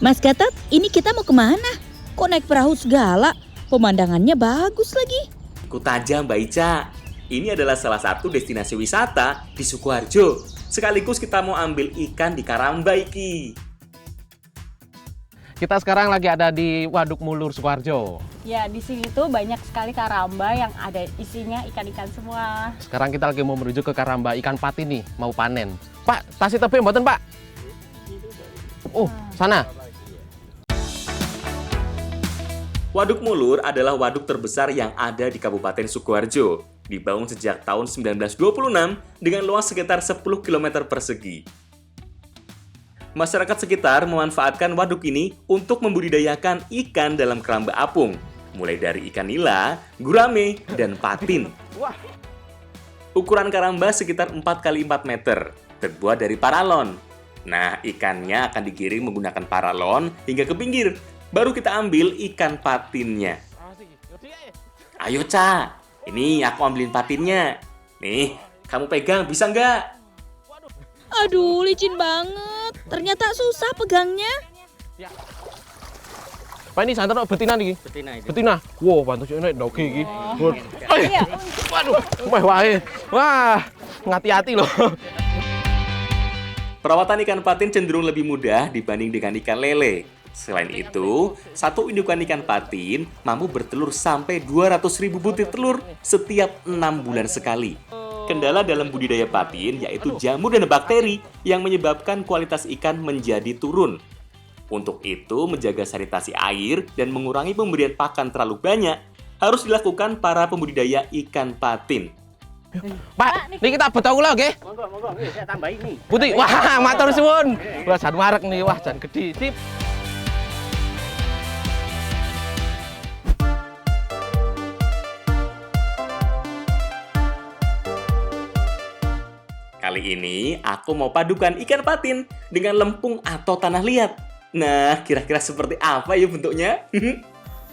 Mas Gatot, ini kita mau kemana? Kok naik perahu segala? Pemandangannya bagus lagi. Ikut aja Mbak Ica. Ini adalah salah satu destinasi wisata di Sukoharjo. Sekaligus kita mau ambil ikan di Karamba iki. Kita sekarang lagi ada di Waduk Mulur, Sukoharjo. Ya, di sini tuh banyak sekali karamba yang ada isinya ikan-ikan semua. Sekarang kita lagi mau menuju ke Karamba ikan patin nih, mau panen. Pak, tasih tebing mboten, Pak? Oh, sana. Waduk Mulur adalah waduk terbesar yang ada di Kabupaten Sukoharjo. Dibangun sejak tahun 1926 dengan luas sekitar 10 km persegi. Masyarakat sekitar memanfaatkan waduk ini untuk membudidayakan ikan dalam keramba apung, mulai dari ikan nila, gurame, dan patin. Ukuran karamba sekitar 4 x 4 meter, terbuat dari paralon. Nah, ikannya akan digiring menggunakan paralon hingga ke pinggir, baru kita ambil ikan patinnya. Ayo, Ca, ini aku ambilin patinnya. Nih, kamu pegang, bisa nggak? Aduh, licin banget. Ternyata susah pegangnya. Pak, ini santan betina nih. Betina itu. Betina. Wow, bantu sih nek doge iki. Waduh, wah, ngati-hati loh. Perawatan ikan patin cenderung lebih mudah dibanding dengan ikan lele. Selain itu, satu indukan ikan patin mampu bertelur sampai 200.000 butir telur setiap 6 bulan sekali. Kendala dalam budidaya patin yaitu jamur dan bakteri yang menyebabkan kualitas ikan menjadi turun. Untuk itu, menjaga sanitasi air dan mengurangi pemberian pakan terlalu banyak harus dilakukan para pembudidaya ikan patin. Pak, ini kita betul lah, oke? Monggo, saya tambahin nih. Putih, wah, matur suwun. Wah, jan marek nih, wah, jan gede. Sip. Kali ini aku mau padukan ikan patin dengan lempung atau tanah liat. Nah, kira-kira seperti apa ya bentuknya?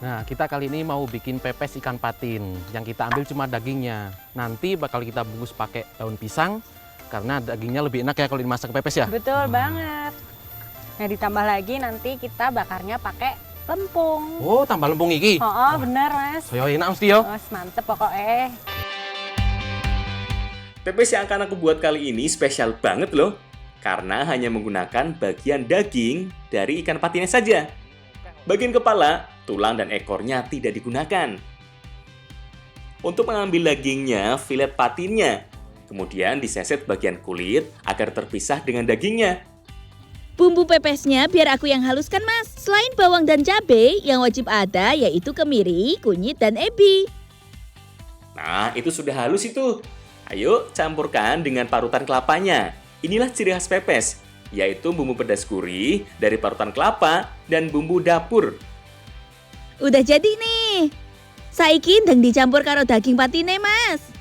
Nah, kita kali ini mau bikin pepes ikan patin. Yang kita ambil cuma dagingnya. Nanti bakal kita bungkus pakai daun pisang karena dagingnya lebih enak ya kalau dimasak pepes ya. Betul banget. Nah, ditambah lagi nanti kita bakarnya pakai lempung. Oh, tambah lempung iki. Oh, bener, Mas. Saya enak mesti yo. Mas, mantep pokoknya. Pepes yang akan aku buat kali ini spesial banget loh. Karena hanya menggunakan bagian daging dari ikan patinnya saja. Bagian kepala, tulang, dan ekornya tidak digunakan. Untuk mengambil dagingnya, filet patinnya. Kemudian diseset bagian kulit agar terpisah dengan dagingnya. Bumbu pepesnya biar aku yang haluskan, Mas. Selain bawang dan cabai, yang wajib ada yaitu kemiri, kunyit, dan ebi. Nah, itu sudah halus itu. Ayo campurkan dengan parutan kelapanya. Inilah ciri khas pepes, yaitu bumbu pedas gurih dari parutan kelapa dan bumbu dapur. Udah jadi nih. Saiki ndang dicampur karo daging patine, Mas.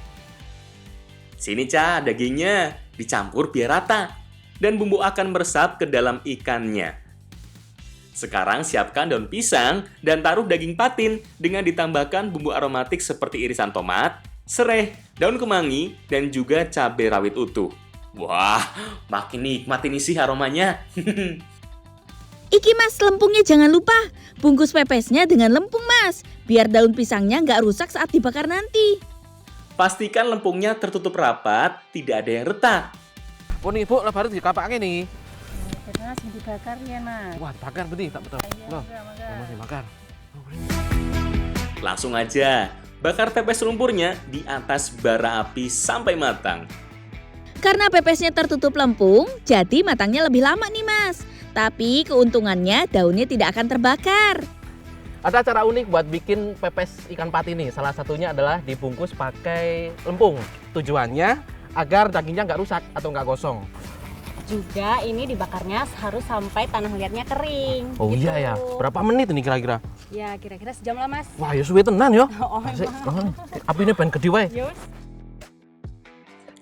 Sini, Ca, dagingnya dicampur biar rata dan bumbu akan meresap ke dalam ikannya. Sekarang siapkan daun pisang dan taruh daging patin dengan ditambahkan bumbu aromatik seperti irisan tomat, sereh, daun kemangi, dan juga cabai rawit utuh. Wah, makin nikmat ini sih aromanya. Iki, Mas, lempungnya jangan lupa. Bungkus pepesnya dengan lempung, Mas. Biar daun pisangnya nggak rusak saat dibakar nanti. Pastikan lempungnya tertutup rapat, tidak ada yang retak. Oh nih, Bu, baru dikapake nih. Kita langsung dibakar ya, Mas. Wah, bakar betul, tak betul. Loh, masih bakar. Langsung aja, bakar pepes lumpurnya di atas bara api sampai matang. Karena pepesnya tertutup lempung, jadi matangnya lebih lama nih, Mas. Tapi keuntungannya daunnya tidak akan terbakar. Ada cara unik buat bikin pepes ikan patin nih. Salah satunya adalah dibungkus pakai lempung. Tujuannya agar dagingnya nggak rusak atau nggak gosong. Juga ini dibakarnya harus sampai tanah liatnya kering. Oh gitu. iya ya. Berapa menit ini kira-kira? Ya, kira-kira sejam lah, Mas. Wah, ya suwe tenan yo. Oh, Asik. Apinya pengen gede wae. Yus.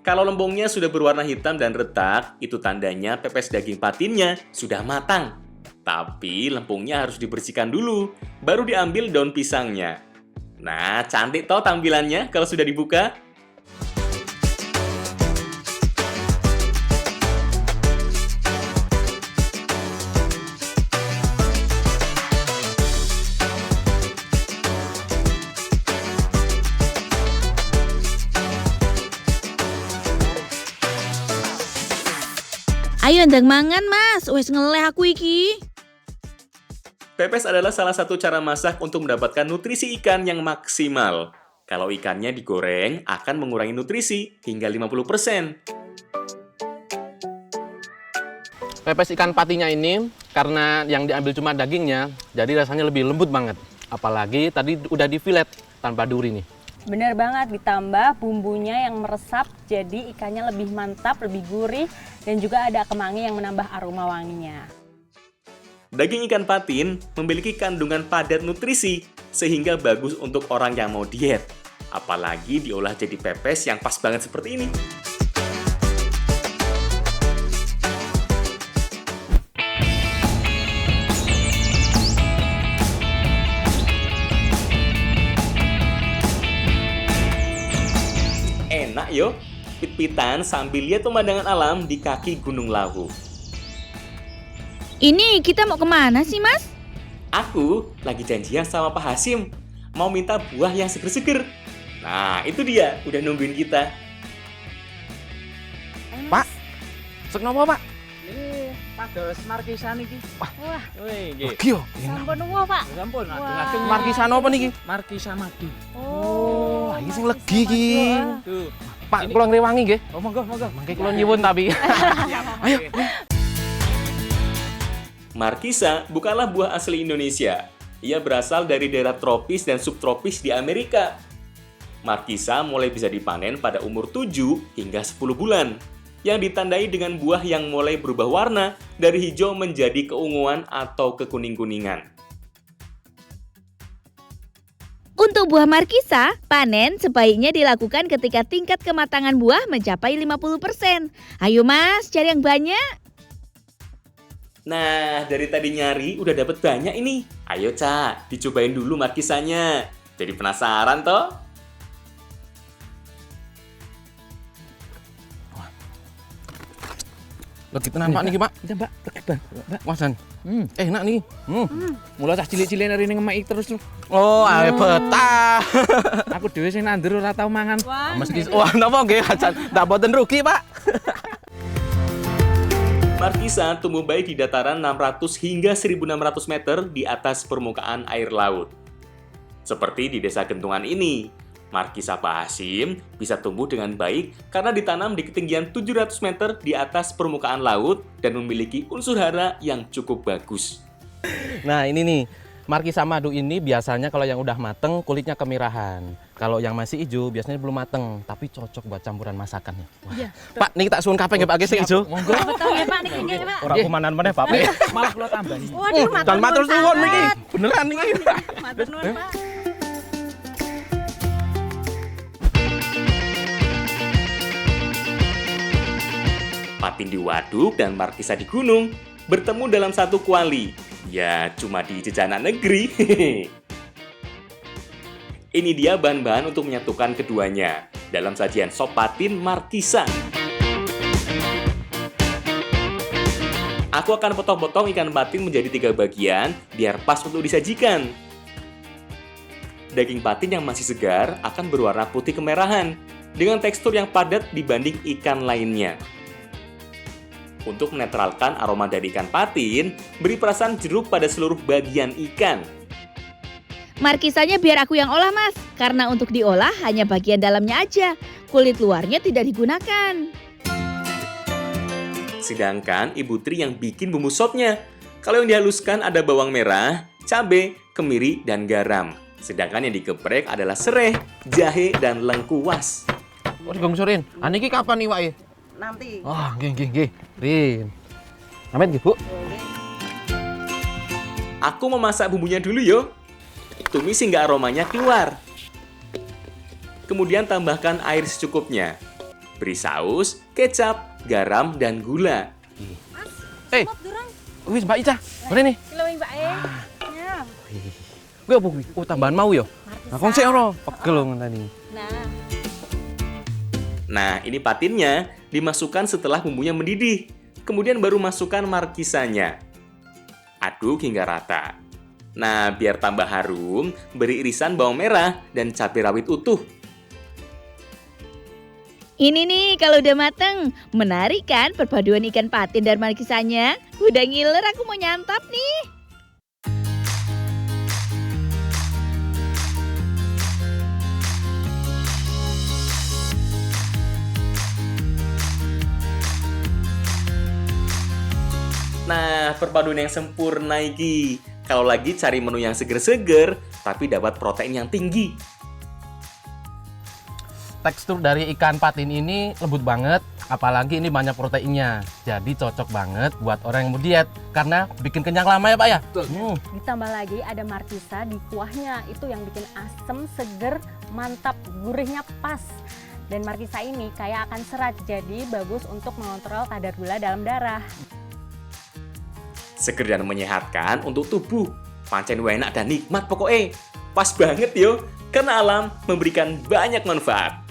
Kalau lempungnya sudah berwarna hitam dan retak, itu tandanya pepes daging patinnya sudah matang. Tapi lempungnya harus dibersihkan dulu, baru diambil daun pisangnya. Nah, cantik toh tampilannya kalau sudah dibuka? Ayo ndang mangan mas, wes ngeleh aku iki. Pepes adalah salah satu cara masak untuk mendapatkan nutrisi ikan yang maksimal. Kalau ikannya digoreng, akan mengurangi nutrisi hingga 50%. Pepes ikan patinya ini, karena yang diambil cuma dagingnya, jadi rasanya lebih lembut banget. Apalagi tadi udah di filet tanpa duri nih. Bener banget, ditambah bumbunya yang meresap, jadi ikannya lebih mantap, lebih gurih, dan juga ada kemangi yang menambah aroma wanginya. Daging ikan patin memiliki kandungan padat nutrisi, sehingga bagus untuk orang yang mau diet. Apalagi diolah jadi pepes yang pas banget seperti ini. Enak yo, pit-pitan sambil lihat pemandangan alam di kaki Gunung Lawu. Ini kita mau kemana sih mas? Aku lagi janjian sama Pak Hasim, mau minta buah yang seger-seger. Nah, itu dia, udah nungguin kita. Pak, sek nopo Pak? Ini pados markisan iki. Wah, Wih, nggih. Legi yo. sampun nunggu Pak. Sampun, Wah. lajeng Markisan apa niki? Markisa Madu. Oh, Wah, iki sing legi iki. Tuh. Pak, kula ngrewangi nggih. Oh, monggo, monggo. Mangke kula nyuwun tapi. Ayo. Markisa bukanlah buah asli Indonesia. Ia berasal dari daerah tropis dan subtropis di Amerika. Markisa mulai bisa dipanen pada umur 7 hingga 10 bulan, yang ditandai dengan buah yang mulai berubah warna dari hijau menjadi keunguan atau kekuning-kuningan. Untuk buah markisa, panen sebaiknya dilakukan ketika tingkat kematangan buah mencapai 50%. Ayo mas, cari yang banyak. Nah, dari tadi nyari udah dapet banyak ini. Ayo Ca, dicobain dulu markisanya. Jadi penasaran toh? Legi tenan Pak niki Pak. Iya, Mbak. Tekan, Mbak. Wasan. Enak nih. Mula cah cilik-cilik nari ning ngemeki terus. Oh, ae betah. Aku dhewe sing nandur ora tau mangan. wah. Mesti wah napa nggih acan. Ndak boten rugi, Pak. Markisa tumbuh baik di dataran 600 hingga 1600 meter di atas permukaan air laut. Seperti di desa Gentungan ini, Markisa Pak Hasim bisa tumbuh dengan baik karena ditanam di ketinggian 700 meter di atas permukaan laut dan memiliki unsur hara yang cukup bagus. Nah, ini nih. Markisa Madu ini biasanya kalau yang udah mateng kulitnya kemerahan. Kalau yang masih hijau biasanya belum mateng, tapi cocok buat campuran masakannya. Wah. Iya. Pak, niki tak suwun kape nggih Pak sing hijau. Monggo. Betul ya Pak, niki nggih Pak. Ora kumanan meneh, Pak. Malah kula tambahi. Waduh, Dan matur suwun niki. Beneran niki. Matur nuwun Pak. Patin di waduk dan Markisa di gunung bertemu dalam satu kuali. Ya, cuma di jajanan negeri. Ini dia bahan-bahan untuk menyatukan keduanya dalam sajian sop patin Markisa. Aku akan potong-potong ikan patin menjadi 3 bagian biar pas untuk disajikan. Daging patin yang masih segar akan berwarna putih kemerahan dengan tekstur yang padat dibanding ikan lainnya. Untuk menetralkan aroma dari ikan patin, beri perasan jeruk pada seluruh bagian ikan. Markisanya biar aku yang olah mas, karena untuk diolah hanya bagian dalamnya aja. Kulit luarnya tidak digunakan. Sedangkan Ibu Tri yang bikin bumbu sopnya. Kalau yang dihaluskan ada bawang merah, cabai, kemiri, dan garam. Sedangkan yang digeprek adalah serai, jahe, dan lengkuas. Oh, digongsorin. Niki kapan nih, Pak? Nanti. Oh, nggih. Rin. Amin nggih, Bu. Aku memasak bumbunya dulu yo. Tumis hingga aromanya keluar. Kemudian tambahkan air secukupnya. Beri saus, kecap, garam, dan gula. Wis Mbak Ica, boleh nih. Kilo Mbak Ya. Gue apa kuwi? Oh, tambahan mau yo. Nah, konsep ora pegel ngenteni. Nah, Nah, ini patinnya dimasukkan setelah bumbunya mendidih. Kemudian baru masukkan markisanya. Aduk hingga rata. Nah, biar tambah harum, beri irisan bawang merah dan cabai rawit utuh. Ini nih kalau udah mateng, menarik kan perpaduan ikan patin dan markisanya? Udah ngiler aku mau nyantap nih. Nah, perpaduan yang sempurna iki. Kalau lagi cari menu yang seger-seger, tapi dapat protein yang tinggi. Tekstur dari ikan patin ini lembut banget, apalagi ini banyak proteinnya. Jadi cocok banget buat orang yang mau diet, karena bikin kenyang lama ya Pak ya? Ditambah lagi ada markisa di kuahnya, itu yang bikin asem, seger, mantap, gurihnya pas. Dan markisa ini kaya akan serat, jadi bagus untuk mengontrol kadar gula dalam darah. Seger dan menyehatkan untuk tubuh. Pancen enak dan nikmat pokoknya. Pas banget yo, karena alam memberikan banyak manfaat.